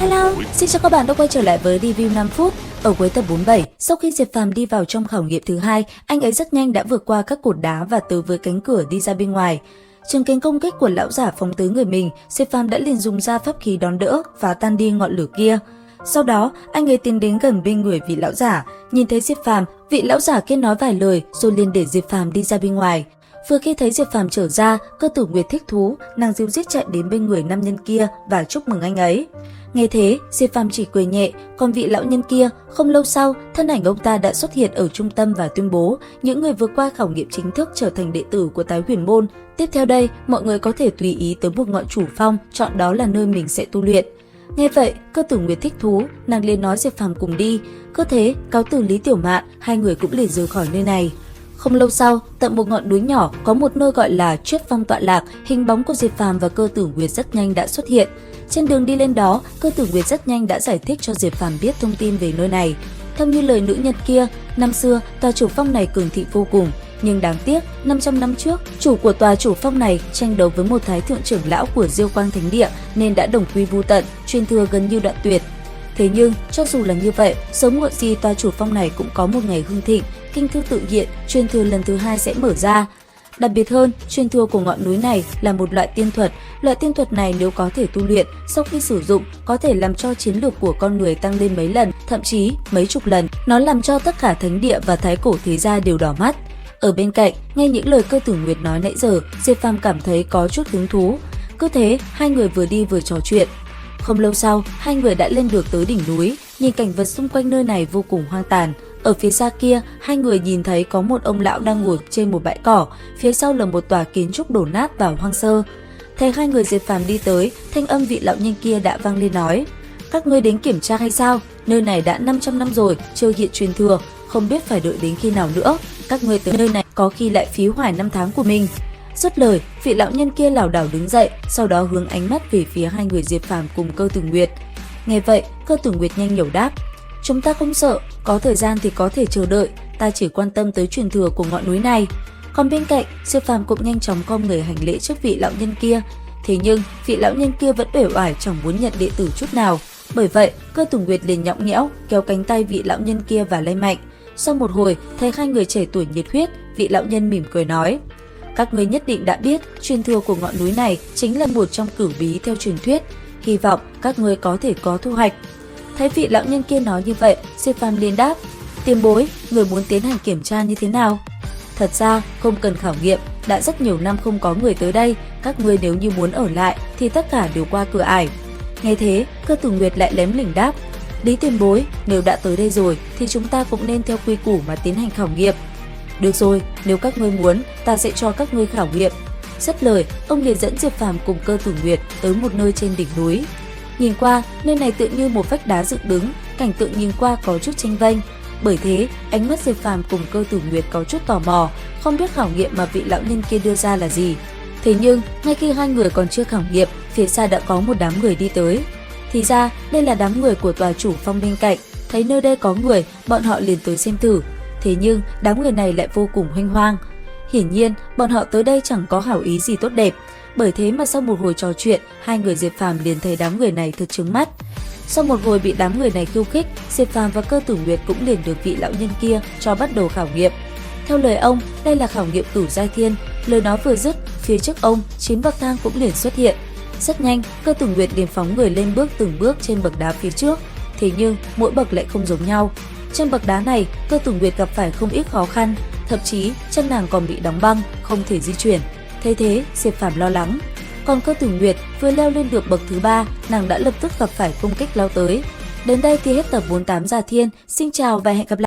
Hello, xin chào các bạn đã quay trở lại với review 5 phút. Ở cuối tập 47, sau khi Diệp Phàm đi vào trong khảo nghiệm thứ hai, anh ấy rất nhanh đã vượt qua các cột đá và tới với cánh cửa đi ra bên ngoài. Chứng kiến công kích của lão giả phóng tới người mình, Diệp Phàm đã liền dùng ra pháp khí đón đỡ và tan đi ngọn lửa kia. Sau đó, anh ấy tiến đến gần bên người vị lão giả, nhìn thấy Diệp Phàm, vị lão giả kia nói vài lời rồi liền để Diệp Phàm đi ra bên ngoài. Vừa khi thấy Diệp Phàm trở ra, Cơ Tử Nguyệt thích thú, nàng díu dít chạy đến bên người nam nhân kia và chúc mừng anh ấy. Nghe thế, Diệp Phàm chỉ cười nhẹ, còn vị lão nhân kia, không lâu sau, thân ảnh ông ta đã xuất hiện ở trung tâm và tuyên bố những người vượt qua khảo nghiệm chính thức trở thành đệ tử của Tái Huyền Môn. Tiếp theo đây, mọi người có thể tùy ý tới một ngọn chủ phong, chọn đó là nơi mình sẽ tu luyện. Nghe vậy, Cơ Tử Nguyệt thích thú, nàng liền nói Diệp Phàm cùng đi. Cứ thế, cáo từ Lý Tiểu Mạn, hai người cũng liền rời khỏi nơi này. Không lâu sau, tận một ngọn núi nhỏ có một nơi gọi là Triết Phong tọa lạc, hình bóng của Diệp Phàm và Cơ Tử Nguyệt rất nhanh đã xuất hiện. Trên đường đi lên đó, Cơ Tử Nguyệt rất nhanh đã giải thích cho Diệp Phàm biết thông tin về nơi này. Theo như lời nữ nhân kia, năm xưa tòa chủ phong này cường thịnh vô cùng, nhưng đáng tiếc 500 năm trước, chủ của tòa chủ phong này tranh đấu với một thái thượng trưởng lão của Diêu Quang Thánh Địa nên đã đồng quy vu tận, truyền thừa gần như đoạn tuyệt. Thế nhưng, cho dù là như vậy, sớm muộn gì tòa chủ phong này cũng có một ngày hưng thịnh, kinh thư tự hiện, truyền thừa lần thứ hai sẽ mở ra. Đặc biệt hơn, truyền thừa của ngọn núi này là một loại tiên thuật. Loại tiên thuật này nếu có thể tu luyện, sau khi sử dụng có thể làm cho chiến lược của con người tăng lên mấy lần, thậm chí mấy chục lần. Nó làm cho tất cả thánh địa và thái cổ thế gia đều đỏ mắt. Ở bên cạnh, nghe những lời Cơ Tử Nguyệt nói nãy giờ, Diệp Phàm cảm thấy có chút hứng thú. Cứ thế, hai người vừa đi vừa trò chuyện. Không lâu sau, hai người đã lên được tới đỉnh núi, nhìn cảnh vật xung quanh nơi này vô cùng hoang tàn. Ở phía xa kia, hai người nhìn thấy có một ông lão đang ngồi trên một bãi cỏ, phía sau là một tòa kiến trúc đổ nát và hoang sơ. Thấy hai người Diệp Phàm đi tới, thanh âm vị lão nhân kia đã vang lên nói: "Các ngươi đến kiểm tra hay sao? Nơi này đã 500 năm rồi, chưa hiện truyền thừa, không biết phải đợi đến khi nào nữa. Các ngươi tới nơi này có khi lại phí hoài năm tháng của mình." Dứt lời, vị lão nhân kia lảo đảo đứng dậy, sau đó hướng ánh mắt về phía hai người Diệp Phàm cùng Cơ Tử Nguyệt. Nghe vậy, Cơ Tử Nguyệt nhanh nhẩu đáp: "Chúng ta không sợ, có thời gian thì có thể chờ đợi, ta chỉ quan tâm tới truyền thừa của ngọn núi này." Còn bên cạnh, Diệp Phàm cũng nhanh chóng khom người hành lễ trước vị lão nhân kia. Thế nhưng, vị lão nhân kia vẫn uể oải chẳng muốn nhận đệ tử chút nào. Bởi vậy, Cơ Tử Nguyệt liền nhõng nhẽo kéo cánh tay vị lão nhân kia và lay mạnh. Sau một hồi, thấy hai người trẻ tuổi nhiệt huyết, vị lão nhân mỉm cười nói: "Các ngươi nhất định đã biết, truyền thừa của ngọn núi này chính là một trong cửu bí theo truyền thuyết. Hy vọng các ngươi có thể có thu hoạch." Thấy vị lão nhân kia nói như vậy, Diệp Phàm liền đáp: "Tiền bối, người muốn tiến hành kiểm tra như thế nào?" "Thật ra, không cần khảo nghiệm, đã rất nhiều năm không có người tới đây, các ngươi nếu như muốn ở lại thì tất cả đều qua cửa ải." Nghe thế, Cơ Tử Nguyệt lại lém lỉnh đáp: "Lý tiền bối, nếu đã tới đây rồi thì chúng ta cũng nên theo quy củ mà tiến hành khảo nghiệm." "Được rồi, nếu các ngươi muốn, ta sẽ cho các ngươi khảo nghiệm." Dứt lời, ông liền dẫn Diệp Phàm cùng Cơ Tử Nguyệt tới một nơi trên đỉnh núi. Nhìn qua, nơi này tựa như một vách đá dựng đứng, cảnh tượng nhìn qua có chút chênh vênh. Bởi thế, ánh mắt Diệp Phàm cùng Cơ Tử Nguyệt có chút tò mò, không biết khảo nghiệm mà vị lão nhân kia đưa ra là gì. Thế nhưng, ngay khi hai người còn chưa khảo nghiệm, phía xa đã có một đám người đi tới. Thì ra, đây là đám người của tòa chủ phong bên cạnh. Thấy nơi đây có người, bọn họ liền tới xem thử. Thế nhưng, đám người này lại vô cùng huênh hoang. Hiển nhiên, bọn họ tới đây chẳng có hảo ý gì tốt đẹp. Bởi thế mà sau một hồi trò chuyện, hai người Diệp Phàm liền thấy đám người này thật trướng mắt. Sau một hồi bị đám người này khiêu khích, Diệp Phàm và Cơ Tử Nguyệt cũng liền được vị lão nhân kia cho bắt đầu khảo nghiệm. Theo lời ông, đây là khảo nghiệm cửu giai thiên. Lời nói vừa dứt, phía trước ông, 9 bậc thang cũng liền xuất hiện. Rất nhanh, Cơ Tử Nguyệt liền phóng người lên bước từng bước trên bậc đá phía trước. Thế nhưng, mỗi bậc lại không giống nhau. Trên bậc đá này, Cơ Tử Nguyệt gặp phải không ít khó khăn, thậm chí chân nàng còn bị đóng băng, không thể di chuyển. Thế thế, Diệp Phàm lo lắng. Còn Cơ Tử Nguyệt vừa leo lên được bậc thứ 3, nàng đã lập tức gặp phải công kích lao tới. Đến đây thì hết tập 48 Già Thiên. Xin chào và hẹn gặp lại.